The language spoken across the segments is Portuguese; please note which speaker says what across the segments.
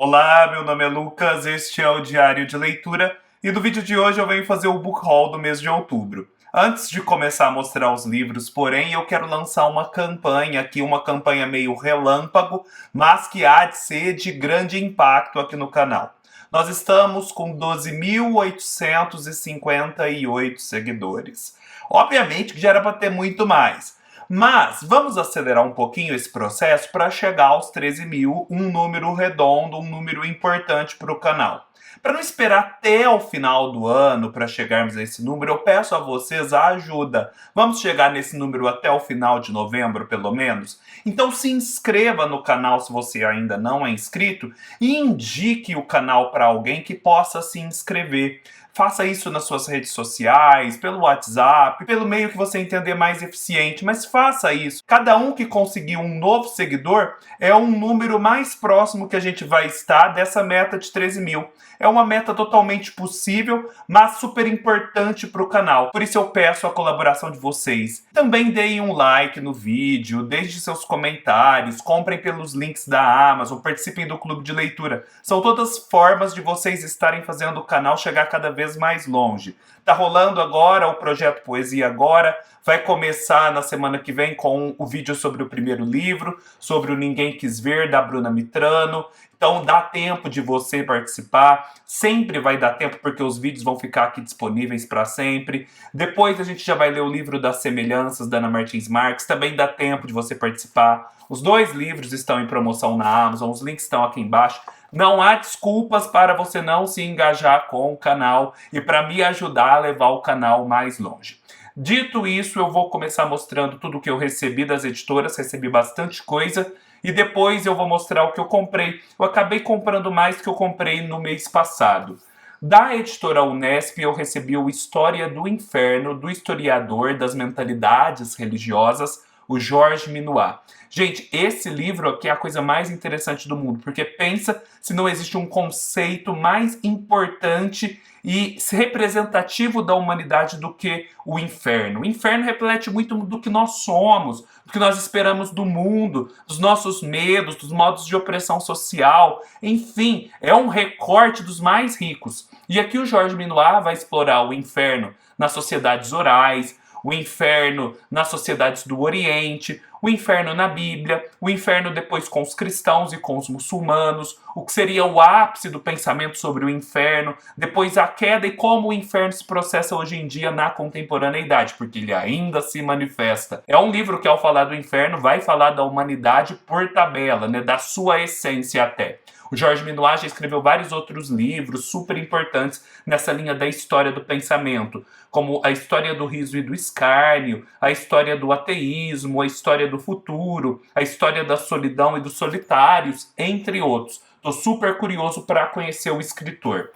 Speaker 1: Olá, meu nome é Lucas, este é o Diário de Leitura e no vídeo de hoje eu venho fazer o book haul do mês de outubro. Antes de começar a mostrar os livros, porém, eu quero lançar uma campanha aqui, uma campanha meio relâmpago, mas que há de ser de grande impacto aqui no canal. Nós estamos com 12.858 seguidores. Obviamente que já era para ter muito mais. Mas vamos acelerar um pouquinho esse processo para chegar aos 13 mil, um número redondo, um número importante para o canal. Para não esperar até o final do ano para chegarmos a esse número, eu peço a vocês a ajuda. Vamos chegar nesse número até o final de novembro, pelo menos? Então se inscreva no canal se você ainda não é inscrito e indique o canal para alguém que possa se inscrever. Faça isso nas suas redes sociais, pelo WhatsApp, pelo meio que você entender mais eficiente, mas faça isso. Cada um que conseguir um novo seguidor é um número mais próximo que a gente vai estar dessa meta de 13 mil. É uma meta totalmente possível, mas super importante para o canal. Por isso eu peço a colaboração de vocês. Também deem um like no vídeo, deixem seus comentários, comprem pelos links da Amazon, participem do clube de leitura. São todas formas de vocês estarem fazendo o canal chegar cada vez mais longe. Tá rolando agora o projeto Poesia Agora, vai começar na semana que vem com o vídeo sobre o primeiro livro, sobre o Ninguém Quis Ver, da Bruna Mitrano. Então dá tempo de você participar, sempre vai dar tempo porque os vídeos vão ficar aqui disponíveis para sempre. Depois a gente já vai ler o livro das Semelhanças, da Ana Martins Marques, também dá tempo de você participar. Os dois livros estão em promoção na Amazon, os links estão aqui embaixo. Não há desculpas para você não se engajar com o canal e para me ajudar a levar o canal mais longe. Dito isso, eu vou começar mostrando tudo que eu recebi das editoras, recebi bastante coisa, e depois eu vou mostrar o que eu comprei. Eu acabei comprando mais do que eu comprei no mês passado. Da editora Unesp, eu recebi o História do Inferno, do historiador das mentalidades religiosas, o Georges Minuat. Gente, esse livro aqui é a coisa mais interessante do mundo, porque pensa se não existe um conceito mais importante e representativo da humanidade do que o inferno. O inferno reflete muito do que nós somos, do que nós esperamos do mundo, dos nossos medos, dos modos de opressão social. Enfim, é um recorte dos mais ricos. E aqui o Georges Minuat vai explorar o inferno nas sociedades orais, o inferno nas sociedades do Oriente, o inferno na Bíblia, o inferno depois com os cristãos e com os muçulmanos, o que seria o ápice do pensamento sobre o inferno, depois a queda e como o inferno se processa hoje em dia na contemporaneidade, porque ele ainda se manifesta. É um livro que, ao falar do inferno, vai falar da humanidade por tabela, né, da sua essência até. O Georges Minuat já escreveu vários outros livros super importantes nessa linha da história do pensamento, como a história do riso e do escárnio, a história do ateísmo, a história do futuro, a história da solidão e dos solitários, entre outros. Estou super curioso para conhecer o escritor.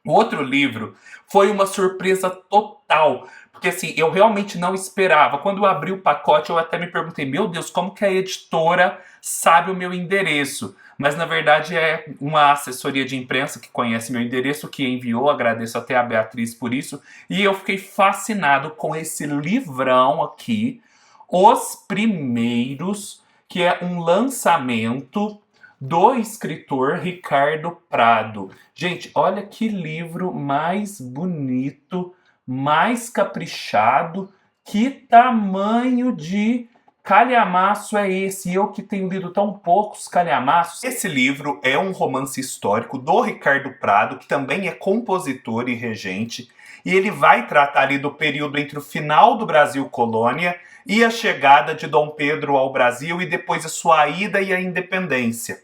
Speaker 1: O outro livro foi uma surpresa total, porque assim, eu realmente não esperava. Quando eu abri o pacote, eu até me perguntei, meu Deus, como que a editora sabe o meu endereço? Mas na verdade é uma assessoria de imprensa que conhece meu endereço, que enviou, agradeço até a Beatriz por isso, e eu fiquei fascinado com esse livrão aqui, Os Primeiros, que é um lançamento do escritor Ricardo Prado. Gente, olha que livro mais bonito, mais caprichado, que tamanho de calhamaço é esse? Eu que tenho lido tão poucos calhamaços. Esse livro é um romance histórico do Ricardo Prado, que também é compositor e regente, e ele vai tratar ali do período entre o final do Brasil colônia e a chegada de Dom Pedro ao Brasil e depois a sua ida e a independência.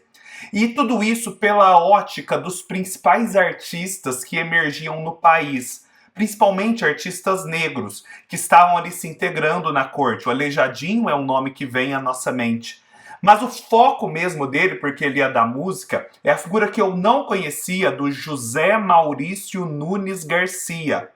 Speaker 1: E tudo isso pela ótica dos principais artistas que emergiam no país, principalmente artistas negros, que estavam ali se integrando na corte. O Aleijadinho é um nome que vem à nossa mente. Mas o foco mesmo dele, porque ele é da música, é a figura que eu não conhecia do José Maurício Nunes Garcia.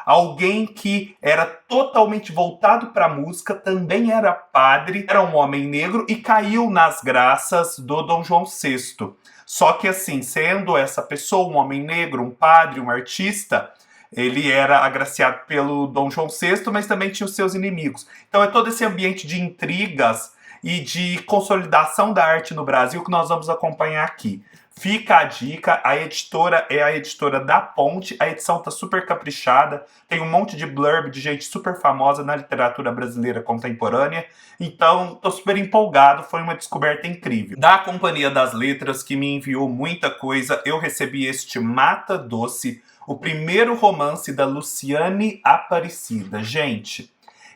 Speaker 1: Alguém que era totalmente voltado para a música, também era padre, era um homem negro e caiu nas graças do Dom João VI. Só que assim, sendo essa pessoa um homem negro, um padre, um artista, ele era agraciado pelo Dom João VI, mas também tinha os seus inimigos. Então é todo esse ambiente de intrigas e de consolidação da arte no Brasil que nós vamos acompanhar aqui. Fica a dica, a editora é a editora da Ponte, a edição tá super caprichada, tem um monte de blurb de gente super famosa na literatura brasileira contemporânea, então tô super empolgado, foi uma descoberta incrível. Da Companhia das Letras, que me enviou muita coisa, eu recebi este Mata Doce, o primeiro romance da Luciane Aparecida. Gente,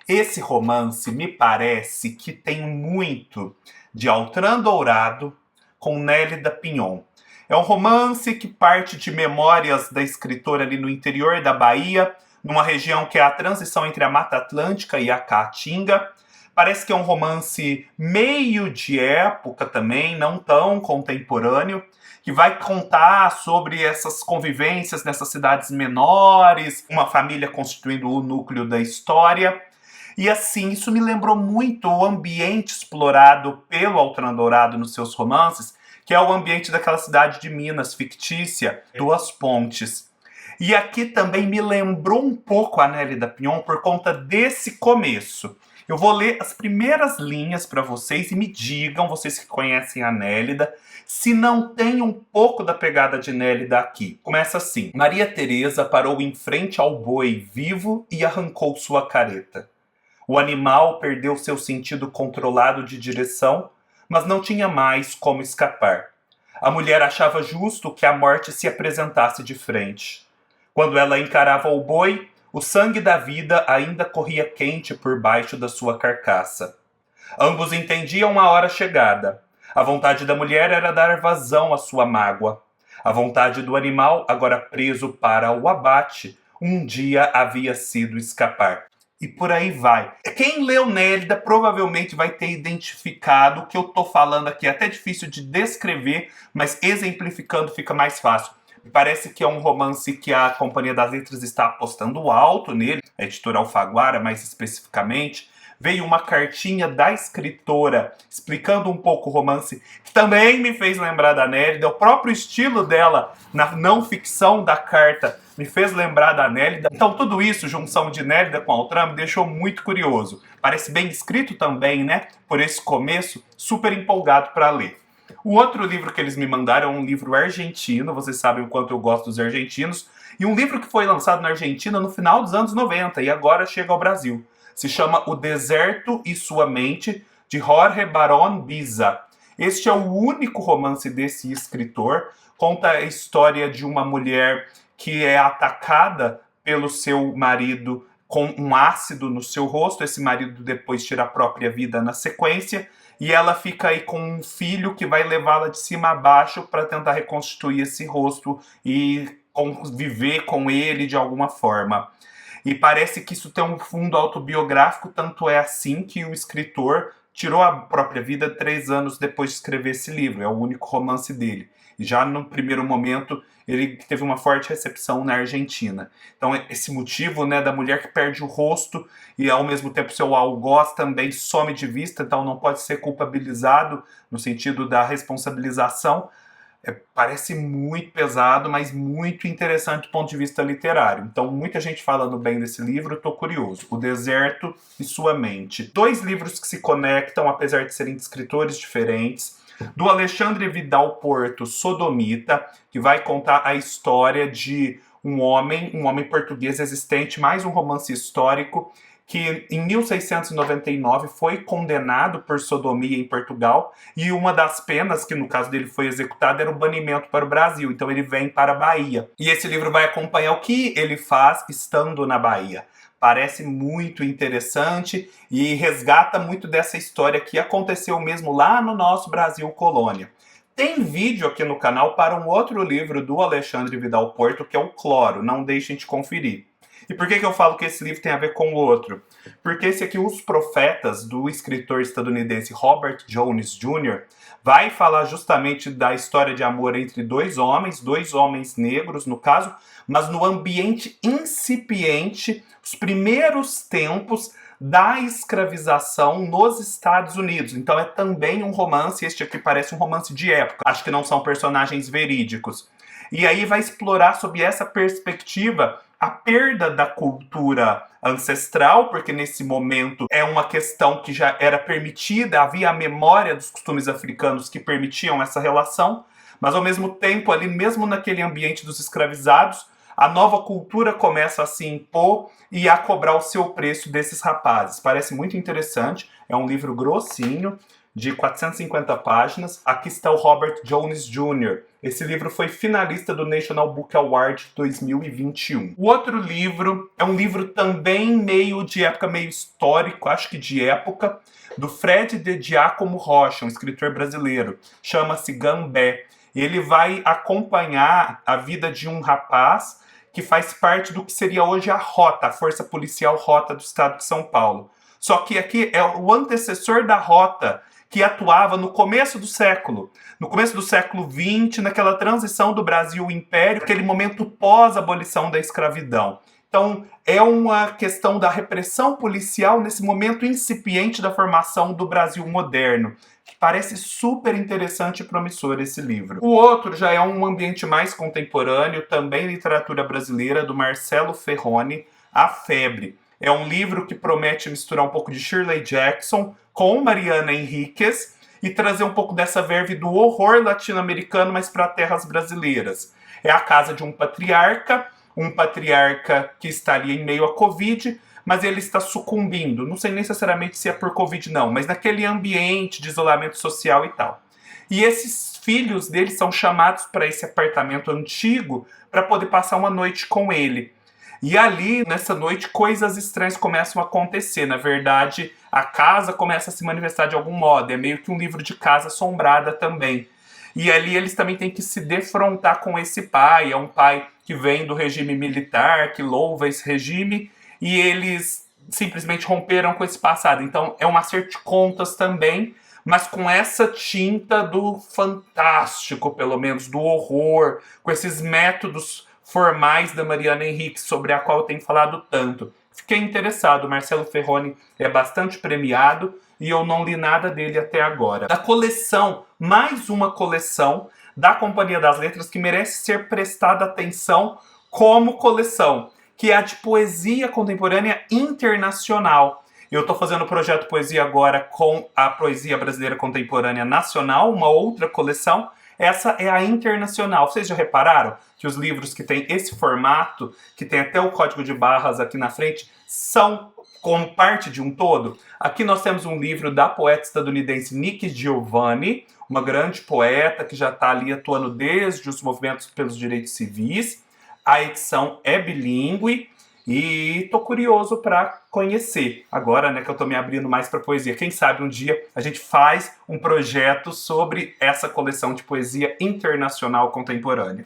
Speaker 1: esse romance me parece que tem muito de Altran Dourado com Nélida Pinhon. É um romance que parte de memórias da escritora ali no interior da Bahia, numa região que é a transição entre a Mata Atlântica e a Caatinga. Parece que é um romance meio de época também, não tão contemporâneo, que vai contar sobre essas convivências nessas cidades menores, uma família constituindo o núcleo da história. E assim, isso me lembrou muito o ambiente explorado pelo Altran Dourado nos seus romances, que é o ambiente daquela cidade de Minas fictícia, Duas Pontes. E aqui também me lembrou um pouco a Nélida Pinhon por conta desse começo. Eu vou ler as primeiras linhas para vocês e me digam, vocês que conhecem a Nélida, se não tem um pouco da pegada de Nélida aqui. Começa assim. Maria Teresa parou em frente ao boi vivo e arrancou sua careta. O animal perdeu seu sentido controlado de direção, mas não tinha mais como escapar. A mulher achava justo que a morte se apresentasse de frente. Quando ela encarava o boi, o sangue da vida ainda corria quente por baixo da sua carcaça. Ambos entendiam a hora chegada. A vontade da mulher era dar vazão à sua mágoa. A vontade do animal, agora preso para o abate, um dia havia sido escapar. E por aí vai. Quem leu Nélida provavelmente vai ter identificado o que eu tô falando aqui. É até difícil de descrever, mas exemplificando fica mais fácil. Parece que é um romance que a Companhia das Letras está apostando alto nele, a editora Alfaguara mais especificamente. Veio uma cartinha da escritora explicando um pouco o romance, que também me fez lembrar da Nélida. O próprio estilo dela na não ficção da carta me fez lembrar da Nélida. Então tudo isso, junção de Nélida com Altran, me deixou muito curioso. Parece bem escrito também, né? Por esse começo, super empolgado para ler. O outro livro que eles me mandaram é um livro argentino, vocês sabem o quanto eu gosto dos argentinos, e um livro que foi lançado na Argentina no final dos anos 90 e agora chega ao Brasil. Se chama O Deserto e Sua Mente, de Jorge Barón Biza. Este é o único romance desse escritor, conta a história de uma mulher que é atacada pelo seu marido com um ácido no seu rosto. Esse marido depois tira a própria vida na sequência, e ela fica aí com um filho que vai levá-la de cima a baixo para tentar reconstituir esse rosto e conviver com ele de alguma forma. E parece que isso tem um fundo autobiográfico, tanto é assim que o escritor tirou a própria vida 3 anos depois de escrever esse livro. É o único romance dele. E já no primeiro momento ele teve uma forte recepção na Argentina. Então esse motivo, né, da mulher que perde o rosto e ao mesmo tempo seu algoz também some de vista, então não pode ser culpabilizado no sentido da responsabilização, parece muito pesado, mas muito interessante do ponto de vista literário. Então, muita gente falando bem desse livro, estou curioso. O Deserto e Sua Mente. 2 livros que se conectam, apesar de serem de escritores diferentes. Do Alexandre Vidal Porto, Sodomita, que vai contar a história de um homem português existente, mais um romance histórico, que em 1699 foi condenado por sodomia em Portugal, e uma das penas, que no caso dele foi executada, era o banimento para o Brasil. Então ele vem para a Bahia. E esse livro vai acompanhar o que ele faz estando na Bahia. Parece muito interessante e resgata muito dessa história que aconteceu mesmo lá no nosso Brasil colônia. Tem vídeo aqui no canal para um outro livro do Alexandre Vidal Porto, que é o Cloro. Não deixem de conferir. E por que eu falo que esse livro tem a ver com o outro? Porque esse aqui, Os Profetas, do escritor estadunidense Robert Jones Jr., vai falar justamente da história de amor entre 2 homens negros, no caso, mas no ambiente incipiente, os primeiros tempos da escravização nos Estados Unidos. Então é também um romance, este aqui parece um romance de época. Acho que não são personagens verídicos. E aí vai explorar sob essa perspectiva a perda da cultura ancestral, porque nesse momento é uma questão que já era permitida, havia a memória dos costumes africanos que permitiam essa relação, mas ao mesmo tempo, ali mesmo naquele ambiente dos escravizados, a nova cultura começa a se impor e a cobrar o seu preço desses rapazes. Parece muito interessante, é um livro grossinho, de 450 páginas. Aqui está o Robert Jones Jr. Esse livro foi finalista do National Book Award 2021. O outro livro é um livro também meio de época, meio histórico, acho que de época, do Fred de Giacomo Rocha, um escritor brasileiro. Chama-se Gambé. Ele vai acompanhar a vida de um rapaz que faz parte do que seria hoje a Rota, a Força Policial Rota do Estado de São Paulo. Só que aqui é o antecessor da Rota, que atuava no começo do século XX, naquela transição do Brasil ao Império, aquele momento pós-abolição da escravidão. Então, é uma questão da repressão policial nesse momento incipiente da formação do Brasil moderno. Parece super interessante e promissor esse livro. O outro já é um ambiente mais contemporâneo, também literatura brasileira, do Marcelo Ferroni, A Febre. É um livro que promete misturar um pouco de Shirley Jackson com Mariana Enríquez e trazer um pouco dessa verve do horror latino-americano, mas para terras brasileiras. É a casa de um patriarca que está ali em meio à Covid, mas ele está sucumbindo. Não sei necessariamente se é por Covid não, mas naquele ambiente de isolamento social e tal. E esses filhos dele são chamados para esse apartamento antigo para poder passar uma noite com ele. E ali, nessa noite, coisas estranhas começam a acontecer. Na verdade, a casa começa a se manifestar de algum modo. É meio que um livro de casa assombrada também. E ali eles também têm que se defrontar com esse pai. É um pai que vem do regime militar, que louva esse regime, e eles simplesmente romperam com esse passado. Então é um acerto de contas também, mas com essa tinta do fantástico, pelo menos, do horror, com esses métodos formais da Mariana Enríquez, sobre a qual eu tenho falado tanto. Fiquei interessado, o Marcelo Ferroni é bastante premiado e eu não li nada dele até agora. Da coleção, mais uma coleção da Companhia das Letras que merece ser prestada atenção como coleção, que é a de poesia contemporânea internacional. Eu estou fazendo o projeto Poesia agora com a Poesia Brasileira Contemporânea Nacional, uma outra coleção. Essa é a internacional. Vocês já repararam que os livros que têm esse formato, que tem até o código de barras aqui na frente, são como parte de um todo? Aqui nós temos um livro da poeta estadunidense Nikki Giovanni, uma grande poeta que já está ali atuando desde os movimentos pelos direitos civis. A edição é bilíngue e estou curioso para conhecer. Agora, né, que eu estou me abrindo mais para poesia. Quem sabe um dia a gente faz um projeto sobre essa coleção de poesia internacional contemporânea.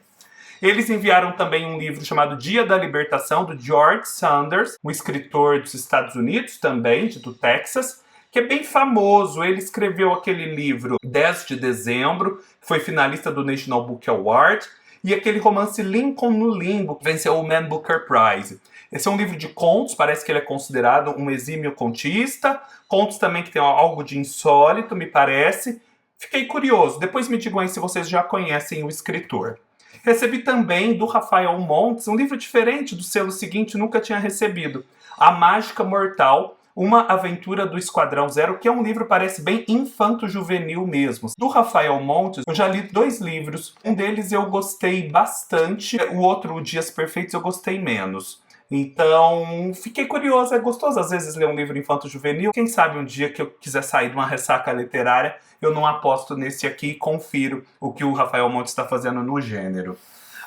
Speaker 1: Eles enviaram também um livro chamado Dia da Libertação, do George Sanders, um escritor dos Estados Unidos também, do Texas, que é bem famoso. Ele escreveu aquele livro 10 de dezembro, que foi finalista do National Book Award, e aquele romance Lincoln no Limbo, que venceu o Man Booker Prize. Esse é um livro de contos, parece que ele é considerado um exímio contista, contos também que tem algo de insólito, me parece. Fiquei curioso, depois me digam aí se vocês já conhecem o escritor. Recebi também do Rafael Montes um livro diferente do selo seguinte, nunca tinha recebido. A Mágica Mortal, uma aventura do Esquadrão Zero, que é um livro, parece bem infanto-juvenil mesmo. Do Rafael Montes, eu já li 2 livros. Um deles eu gostei bastante, o outro, O Dias Perfeitos, eu gostei menos. Então, fiquei curioso, é gostoso às vezes ler um livro infanto-juvenil. Quem sabe um dia que eu quiser sair de uma ressaca literária, eu não aposto nesse aqui e confiro o que o Rafael Montes está fazendo no gênero.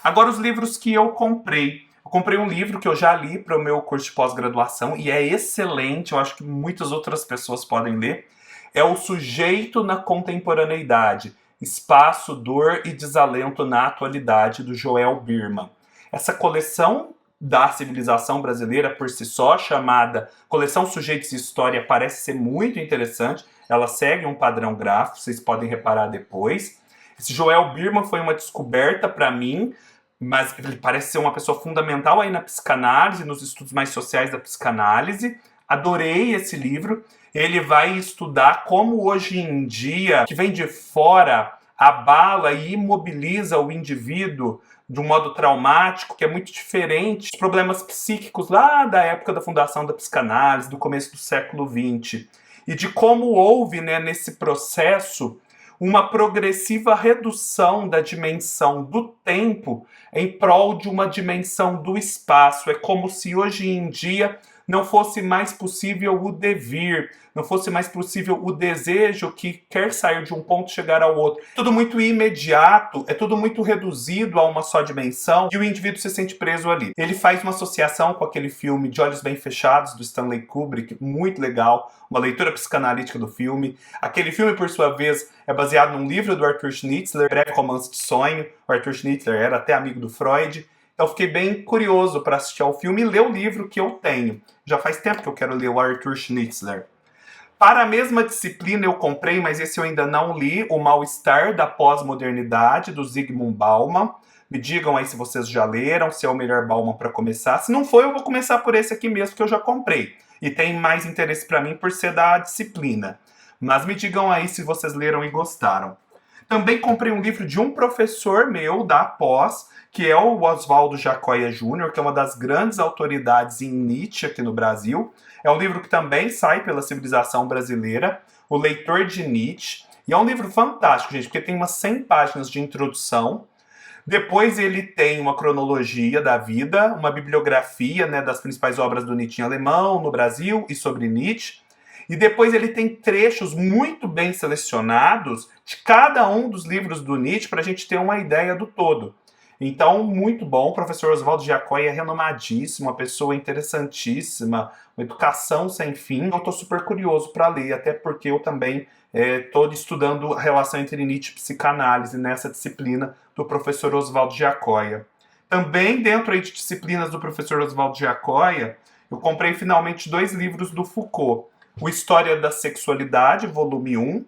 Speaker 1: Agora, os livros que eu comprei. Eu comprei um livro que eu já li para o meu curso de pós-graduação e é excelente, eu acho que muitas outras pessoas podem ler. É O Sujeito na Contemporaneidade, Espaço, Dor e Desalento na Atualidade, do Joel Birman. Essa coleção da civilização brasileira por si só, chamada Coleção Sujeitos e História, parece ser muito interessante. Ela segue um padrão gráfico, vocês podem reparar depois. Esse Joel Birman foi uma descoberta para mim, mas ele parece ser uma pessoa fundamental aí na psicanálise, nos estudos mais sociais da psicanálise. Adorei esse livro. Ele vai estudar como hoje em dia, que vem de fora, abala e imobiliza o indivíduo de um modo traumático, que é muito diferente dos problemas psíquicos lá da época da fundação da psicanálise, do começo do século XX. E de como houve, né, nesse processo uma progressiva redução da dimensão do tempo em prol de uma dimensão do espaço. É como se hoje em dia não fosse mais possível o devir, não fosse mais possível o desejo que quer sair de um ponto e chegar ao outro. Tudo muito imediato, é tudo muito reduzido a uma só dimensão e o indivíduo se sente preso ali. Ele faz uma associação com aquele filme De Olhos Bem Fechados, do Stanley Kubrick, muito legal, uma leitura psicanalítica do filme. Aquele filme, por sua vez, é baseado num livro do Arthur Schnitzler, Breve Romance de Sonho. O Arthur Schnitzler era até amigo do Freud. Então fiquei bem curioso para assistir ao filme e ler o livro que eu tenho. Já faz tempo que eu quero ler o Arthur Schnitzler. Para a mesma disciplina eu comprei, mas esse eu ainda não li, O Mal-Estar da Pós-Modernidade, do Zygmunt Bauman. Me digam aí se vocês já leram, se é o melhor Bauman para começar. Se não for, eu vou começar por esse aqui mesmo que eu já comprei. E tem mais interesse para mim por ser da disciplina. Mas me digam aí se vocês leram e gostaram. Também comprei um livro de um professor meu da pós, que é o Oswaldo Jacóia Júnior, que é uma das grandes autoridades em Nietzsche aqui no Brasil. É um livro que também sai pela Civilização Brasileira, O Leitor de Nietzsche. E é um livro fantástico, gente, porque tem umas 100 páginas de introdução. Depois ele tem uma cronologia da vida, uma bibliografia, né, das principais obras do Nietzsche em alemão, no Brasil e sobre Nietzsche. E depois ele tem trechos muito bem selecionados de cada um dos livros do Nietzsche para a gente ter uma ideia do todo. Então, muito bom. O professor Oswaldo Jacóia é renomadíssimo, uma pessoa interessantíssima, uma educação sem fim. Eu estou super curioso para ler, até porque eu também estou estudando a relação entre Nietzsche e psicanálise nessa disciplina do professor Oswaldo Jacóia. Também, dentro aí de disciplinas do professor Oswaldo Jacóia, eu comprei finalmente 2 livros do Foucault. O História da Sexualidade, volume 1,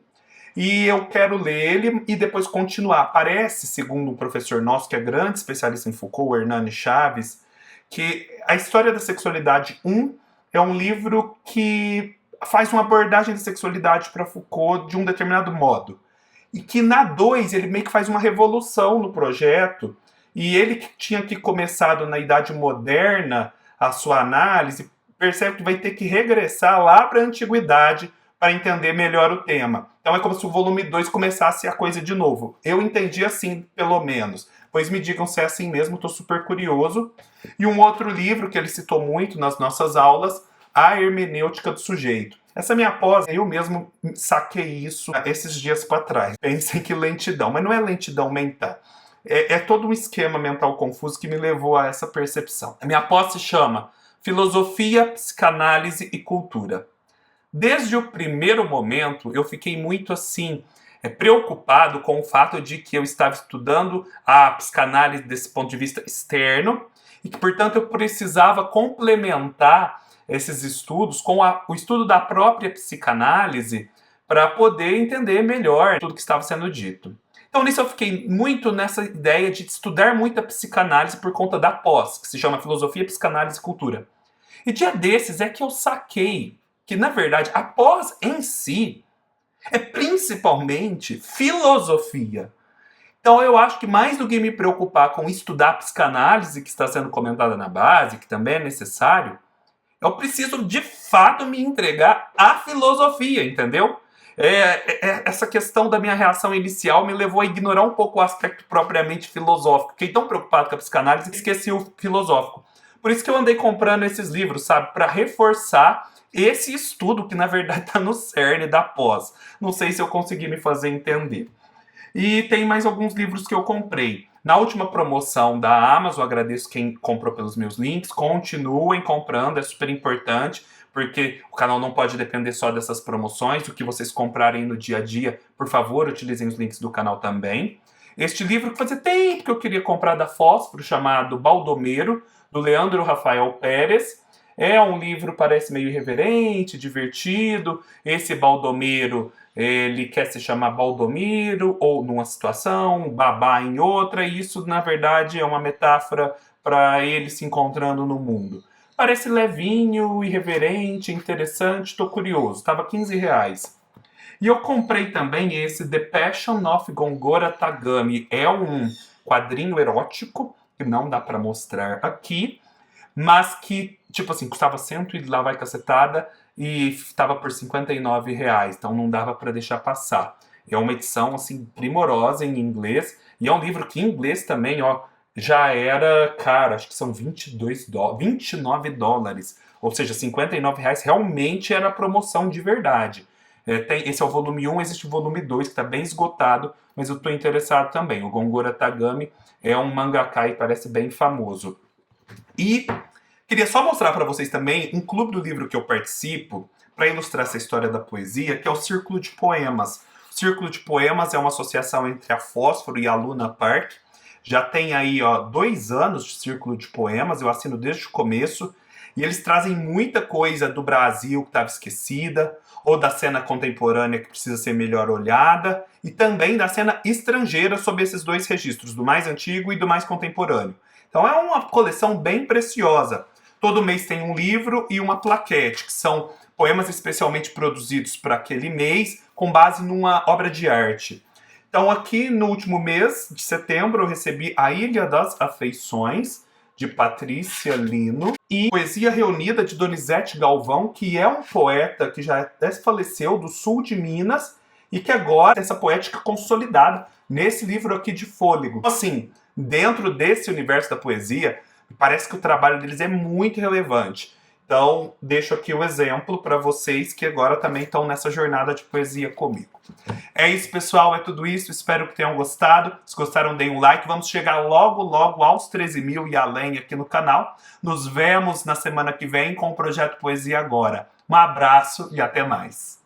Speaker 1: e eu quero ler ele e depois continuar. Parece, segundo um professor nosso, que é grande especialista em Foucault, o Hernani Chaves, que a História da Sexualidade 1 é um livro que faz uma abordagem da sexualidade para Foucault de um determinado modo. E que na 2 ele meio que faz uma revolução no projeto, e ele que tinha que começado na Idade Moderna a sua análise, percebe que vai ter que regressar lá para a antiguidade para entender melhor o tema. Então é como se o volume 2 começasse a coisa de novo. Eu entendi assim, pelo menos. Pois me digam se é assim mesmo, estou super curioso. E um outro livro que ele citou muito nas nossas aulas, A Hermenêutica do Sujeito. Essa minha pós, eu mesmo saquei isso esses dias para trás. Pensei que lentidão, mas não é lentidão mental. É todo um esquema mental confuso que me levou a essa percepção. A minha pós se chama Filosofia, Psicanálise e Cultura. Desde o primeiro momento, eu fiquei muito assim, preocupado com o fato de que eu estava estudando a psicanálise desse ponto de vista externo e que, portanto, eu precisava complementar esses estudos com o estudo da própria psicanálise para poder entender melhor tudo que estava sendo dito. Então, nisso eu fiquei muito nessa ideia de estudar muito a psicanálise por conta da pós, que se chama Filosofia, Psicanálise e Cultura. E dia desses é que eu saquei que, na verdade, a pós em si é principalmente filosofia. Então eu acho que mais do que me preocupar com estudar a psicanálise que está sendo comentada na base, que também é necessário, eu preciso de fato me entregar à filosofia, entendeu? Essa questão da minha reação inicial me levou a ignorar um pouco o aspecto propriamente filosófico. Fiquei tão preocupado com a psicanálise que esqueci o filosófico. Por isso que eu andei comprando esses livros, sabe? Para reforçar esse estudo que, na verdade, está no cerne da pós. Não sei se eu consegui me fazer entender. E tem mais alguns livros que eu comprei. Na última promoção da Amazon, agradeço quem comprou pelos meus links. Continuem comprando, é super importante, porque o canal não pode depender só dessas promoções. O que vocês comprarem no dia a dia, por favor, utilizem os links do canal também. Este livro que fazia tempo que eu queria comprar da Fósforo, chamado Baldomero, do Leandro Rafael Pérez. É um livro, parece meio irreverente, divertido. Esse Baldomero, ele quer se chamar Baldomiro, ou numa situação, Babá em outra, e isso, na verdade, é uma metáfora para ele se encontrando no mundo. Parece levinho, irreverente, interessante, estou curioso. Estava R$15. E eu comprei também esse The Passion of Gongora Tagami. É um quadrinho erótico, que não dá para mostrar aqui, mas que, tipo assim, custava 100 e lá vai cacetada e estava por R$59, então não dava para deixar passar. É uma edição, assim, primorosa em inglês. E é um livro que em inglês também, ó, já era, cara, acho que são 29 dólares. Ou seja, R$ 59 realmente era promoção de verdade. Esse é o volume 1, existe o volume 2, que está bem esgotado, mas eu estou interessado também. O Gongora Tagami é um mangaka e parece bem famoso. E queria só mostrar para vocês também um clube do livro que eu participo para ilustrar essa história da poesia, que é o Círculo de Poemas. O Círculo de Poemas é uma associação entre a Fósforo e a Luna Park. Já tem aí 2 anos de Círculo de Poemas, eu assino desde o começo. E eles trazem muita coisa do Brasil que estava esquecida, ou da cena contemporânea que precisa ser melhor olhada, e também da cena estrangeira sob esses 2 registros, do mais antigo e do mais contemporâneo. Então é uma coleção bem preciosa. Todo mês tem um livro e uma plaquete, que são poemas especialmente produzidos para aquele mês, com base numa obra de arte. Então aqui no último mês de setembro eu recebi A Ilha das Afeições, de Patrícia Lino, e Poesia Reunida, de Donizete Galvão, que é um poeta que já até faleceu, do sul de Minas, e que agora tem essa poética consolidada nesse livro aqui de Fôlego. Assim, dentro desse universo da poesia, parece que o trabalho deles é muito relevante. Então, deixo aqui o exemplo para vocês que agora também estão nessa jornada de poesia comigo. É isso, pessoal, é tudo isso. Espero que tenham gostado. Se gostaram, deem um like. Vamos chegar logo, logo aos 13 mil e além aqui no canal. Nos vemos na semana que vem com o Projeto Poesia Agora. Um abraço e até mais.